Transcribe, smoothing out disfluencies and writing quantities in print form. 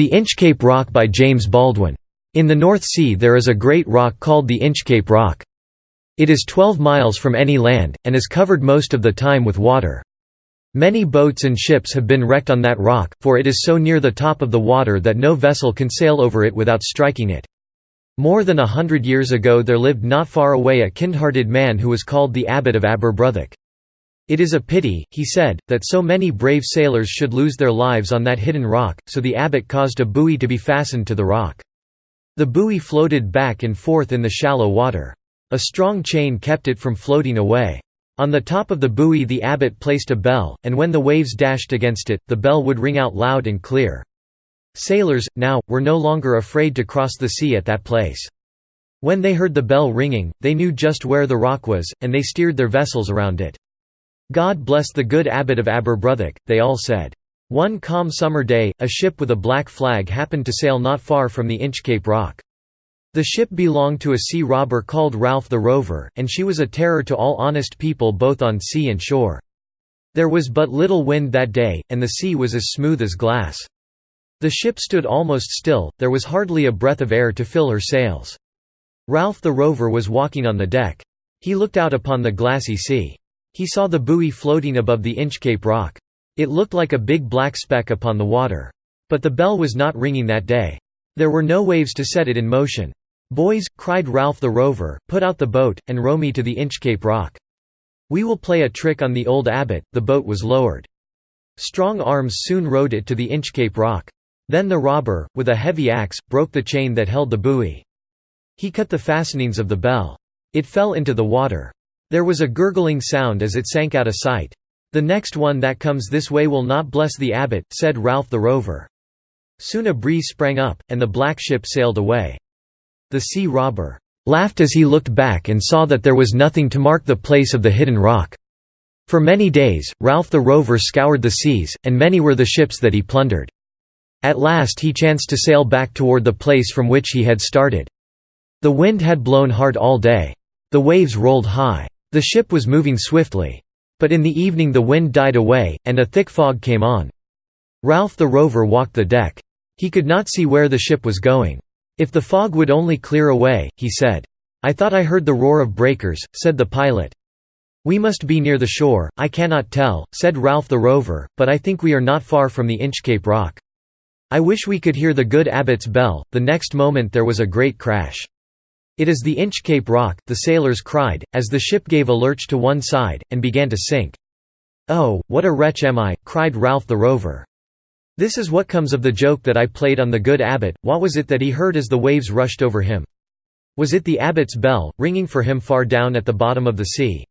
The Inchcape Rock by James Baldwin. In the North Sea there is a great rock called the Inchcape Rock. It is 12 miles from any land, and is covered most of the time with water. Many boats and ships have been wrecked on that rock, for it is so near the top of the water that no vessel can sail over it without striking it. More than 100 years ago there lived not far away a kind-hearted man who was called the Abbot of Aberbrothock. "It is a pity," he said, "that so many brave sailors should lose their lives on that hidden rock," so the abbot caused a buoy to be fastened to the rock. The buoy floated back and forth in the shallow water. A strong chain kept it from floating away. On the top of the buoy the abbot placed a bell, and when the waves dashed against it, the bell would ring out loud and clear. Sailors, now, were no longer afraid to cross the sea at that place. When they heard the bell ringing, they knew just where the rock was, and they steered their vessels around it. "God bless the good Abbot of Aberbrothock," they all said. One calm summer day, a ship with a black flag happened to sail not far from the Inchcape Rock. The ship belonged to a sea robber called Ralph the Rover, and she was a terror to all honest people both on sea and shore. There was but little wind that day, and the sea was as smooth as glass. The ship stood almost still, there was hardly a breath of air to fill her sails. Ralph the Rover was walking on the deck. He looked out upon the glassy sea. He saw the buoy floating above the Inchcape Rock. It looked like a big black speck upon the water. But the bell was not ringing that day. There were no waves to set it in motion. "Boys," cried Ralph the Rover, "put out the boat, and row me to the Inchcape Rock. We will play a trick on the old abbot." The boat was lowered. Strong arms soon rowed it to the Inchcape Rock. Then the robber, with a heavy axe, broke the chain that held the buoy. He cut the fastenings of the bell. It fell into the water. There was a gurgling sound as it sank out of sight. "The next one that comes this way will not bless the abbot," said Ralph the Rover. Soon a breeze sprang up, and the black ship sailed away. The sea robber laughed as he looked back and saw that there was nothing to mark the place of the hidden rock. For many days, Ralph the Rover scoured the seas, and many were the ships that he plundered. At last he chanced to sail back toward the place from which he had started. The wind had blown hard all day. The waves rolled high. The ship was moving swiftly. But in the evening the wind died away, and a thick fog came on. Ralph the Rover walked the deck. He could not see where the ship was going. "If the fog would only clear away," he said. "I thought I heard the roar of breakers," said the pilot. "We must be near the shore, I cannot tell," said Ralph the Rover, "but I think we are not far from the Inchcape Rock. I wish we could hear the good abbot's bell." The next moment there was a great crash. "It is the Inchcape Rock," the sailors cried, as the ship gave a lurch to one side, and began to sink. "Oh, what a wretch am I," cried Ralph the Rover. "This is what comes of the joke that I played on the good abbot." What was it that he heard as the waves rushed over him? Was it the abbot's bell, ringing for him far down at the bottom of the sea?